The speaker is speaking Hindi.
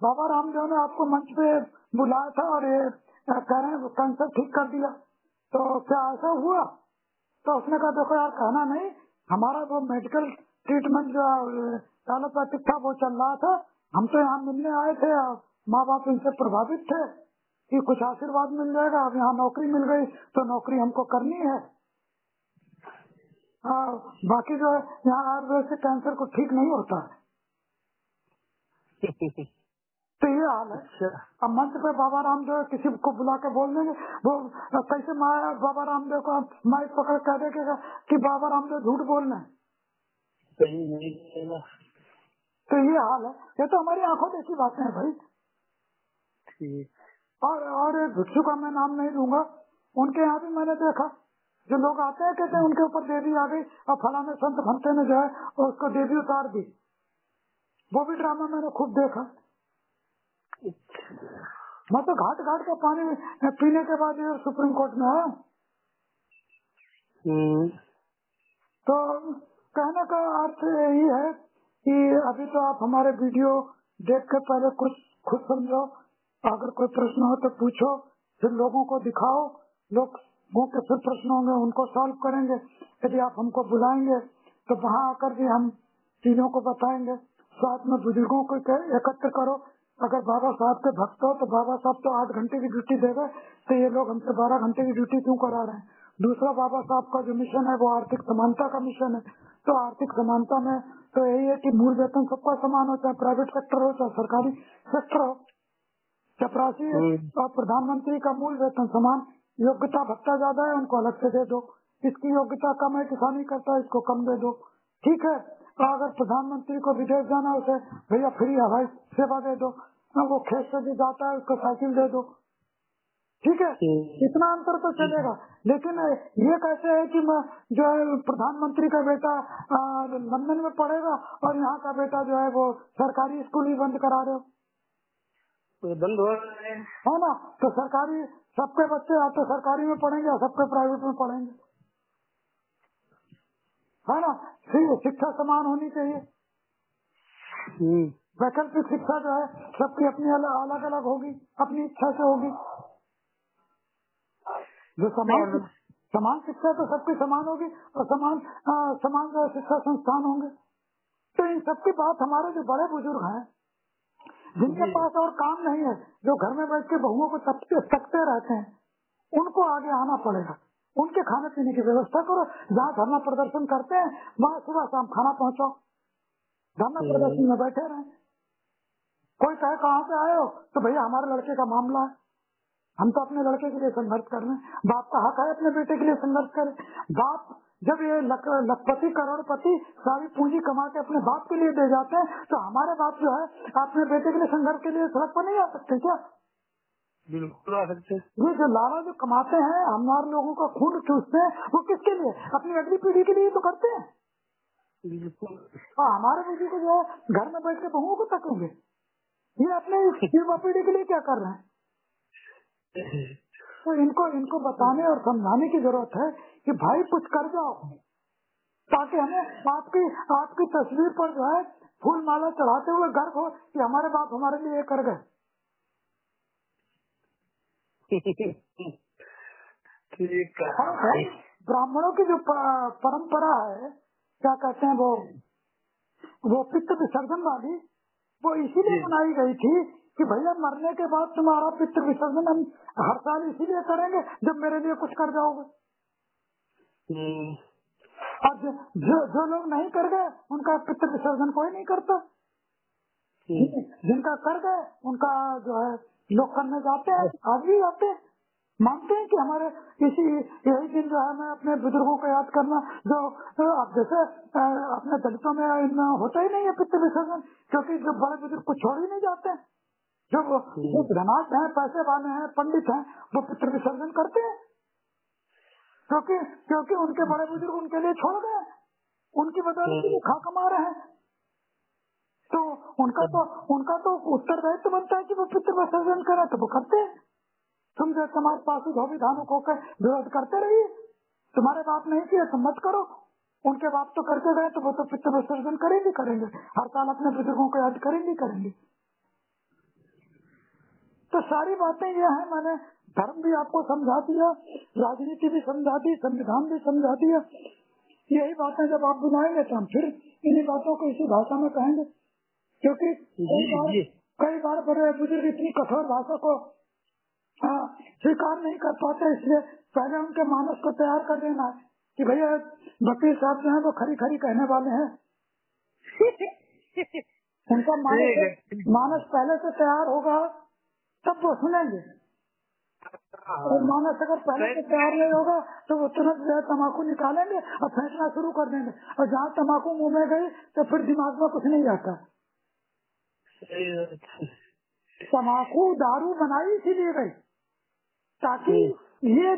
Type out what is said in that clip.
बाबा रामदेव ने आपको मंच पे बुलाया था और ये कह रहे हैं कैंसर ठीक कर दिया, तो क्या ऐसा हुआ? तो उसने कहा देखो यार, कहना नहीं, हमारा वो मेडिकल ट्रीटमेंट जो एलोपैथिक था वो चल रहा था, हम तो यहाँ मिलने आए थे, माँ बाप इनसे प्रभावित थे कि कुछ आशीर्वाद मिल जाएगा, अब यहाँ नौकरी मिल गई तो नौकरी हमको करनी है। बाकी जो है यहाँ आयुर्वेद से कैंसर को ठीक नहीं होता है। तो ये हाल है। अब मंच पे बाबा रामदेव किसी को बुला के बोल देंगे, वो कैसे बाबा रामदेव को माइक पकड़ कह देगा कि बाबा रामदेव झूठ बोल रहे हैं? तो ये हाल है। ये तो हमारी आंखों देखी बातें हैं भाई। और भिक्षु का मैं नाम नहीं लूंगा, उनके यहाँ भी मैंने देखा, जो लोग आते हैं कहते हैं उनके ऊपर देवी आ गई और फलाने संत भंते ने जो है उसको देवी उतार दी। वो भी ड्रामा मैंने खूब देखा। मैं तो घाट घाट का पानी पीने के बाद ये सुप्रीम कोर्ट में आया। तो कहने का अर्थ यही है कि अभी तो आप हमारे वीडियो देख के पहले कुछ खुद समझो, अगर कोई प्रश्न हो तो पूछो, फिर लोगों को दिखाओ, लोगों के फिर प्रश्न होंगे उनको सॉल्व करेंगे। यदि आप हमको बुलाएंगे तो वहाँ आकर भी हम चीजों को बताएंगे। साथ में बुजुर्गों को एकत्र करो। अगर बाबा साहब के भक्त हो तो बाबा साहब तो 8 घंटे की ड्यूटी दे गए, तो ये लोग हमसे 12 घंटे की ड्यूटी क्यों करा रहे हैं? दूसरा, बाबा साहब का जो मिशन है वो आर्थिक समानता का मिशन है। तो आर्थिक समानता में तो यही है कि मूल वेतन सबका समान हो, चाहे प्राइवेट सेक्टर हो चाहे सरकारी सेक्टर हो। चपरासी और प्रधानमंत्री का मूल वेतन समान, योग्यता भत्ता ज्यादा है उनको अलग से दे दो, इसकी योग्यता कम है किसानी करता है इसको कम दे दो, ठीक है। और अगर प्रधानमंत्री को विदेश जाना उसे भैया फ्री हवाई सेवा दे दो, वो खेत से भी जाता है उसको साइकिल दे दो, ठीक है। इतना अंतर तो चलेगा। लेकिन ये कैसे है कि जो है प्रधानमंत्री का बेटा लंदन में पढ़ेगा और यहाँ का बेटा जो है वो सरकारी स्कूल ही बंद करा रहे हो, तो बंद हो रहे हैं, है ना। तो सरकारी सबके बच्चे या तो सरकारी में पढ़ेंगे, सबके प्राइवेट में पढ़ेंगे, है ना। शिक्षा समान होनी चाहिए। वैकल्पिक शिक्षा जो है सबकी अपनी अलग अलग होगी, अपनी इच्छा से होगी। जो समान शिक्षा तो सबकी समान होगी और समान जो शिक्षा संस्थान होंगे। तो इन सबकी बात हमारे जो बड़े बुजुर्ग हैं जिनके पास और काम नहीं है, जो घर में बैठ के बहुओं को तकते रहते हैं, उनको आगे आना पड़ेगा। उनके खाने पीने की व्यवस्था करो। जहाँ धरना प्रदर्शन करते हैं वहाँ सुबह शाम खाना पहुँचाओ, धरना प्रदर्शन में बैठे रहें। कोई कहे कहाँ से आए हो, तो भैया हमारे लड़के का मामला है, हम तो अपने लड़के के लिए संघर्ष कर रहे हैं। बाप का हक है अपने बेटे के लिए संघर्ष करे। बाप जब ये लखपति करोड़पति सारी पूंजी कमा के अपने बाप के लिए दे जाते हैं, तो हमारे बाप जो है अपने बेटे के लिए संघर्ष के लिए सड़क पर नहीं आ सकते क्या? बिल्कुल आ सकते। ये जो लाला जो कमाते हैं, हमारे लोगों का खून चूसते हैं, वो किसके लिए? अपनी अगली पीढ़ी के लिए तो करते हैं। बिल्कुल। और हमारे बेटी को जो है घर में बैठ के बहुओं को तकेंगे, ये अपने युवा पीढ़ी के लिए क्या कर रहे हैं? तो इनको बताने और समझाने की जरूरत है कि भाई कुछ कर जाओ, ताकि हमें आपकी तस्वीर पर जो है फूल माला चढ़ाते हुए गर्व हो कि हमारे बाप हमारे लिए ये कर गए। ठीक है। ब्राह्मणों की जो परंपरा है, क्या कहते हैं वो पितृ विसर्जन वाली, वो इसीलिए बनाई गई थी कि भैया मरने के बाद तुम्हारा पितृ विसर्जन हम हर साल इसीलिए करेंगे जब मेरे लिए कुछ कर जाओगे। और जो लोग नहीं कर गए उनका पितृ विसर्जन कोई नहीं करता। जिनका कर गए उनका जो है लोग करने जाते हैं, आज भी जाते हैं। मानते हैं कि हमारे यही दिन जो है मैं अपने बुजुर्गों को याद करना, जो अब जैसे अपने दलितों में होता ही नहीं है पितृ विसर्जन, क्योंकि जो बड़े बुजुर्ग को छोड़ ही नहीं जाते हैं। जो धनाढ्य हैं, पैसे वाले हैं, पंडित हैं, वो पितृ विसर्जन करते हैं, क्योंकि उनके बड़े बुजुर्ग उनके लिए छोड़ गए, उनकी बदौलत वो खा कमा रहे हैं। तो उनका तो उत्तरदायित्व बनता है कि वो पितृ विसर्जन करें, तो वो करते हैं। तुम जो समाज पास धोबी धानु होकर विरोध करते रहिए, तुम्हारे बाप नहीं किया तो मत करो, उनके बाप तो करके गए तो वो तो पितृ विसर्जन करेंगे। हर साल अपने बुजुर्गों को याद करेंगे। तो सारी बातें ये हैं, मैंने धर्म भी आपको समझा दिया, राजनीति भी समझा दी, संविधान भी समझा दिया। यही बातें जब आप बुलाएंगे तो हम फिर इन्हीं बातों को इसी भाषा में कहेंगे, क्योंकि कई बार बड़े बुजुर्ग इतनी कठोर भाषा को स्वीकार नहीं कर पाते, इसलिए पहले उनके मानस को तैयार कर देना है कि भैया वकील साहब जो है वो खरी खरी कहने वाले हैं। उनका मानस पहले से तैयार होगा तब वो सुनेंगे, और मानस अगर पहले से तैयार नहीं होगा तो वो तुरंत जो है तम्बाकू निकालेंगे और फेंकना शुरू कर देंगे, और जहाँ तम्बाकू मुंह में गई तो फिर दिमाग में कुछ नहीं आता। तम्बाकू दारू बनाई इसीलिए गई ताकि ये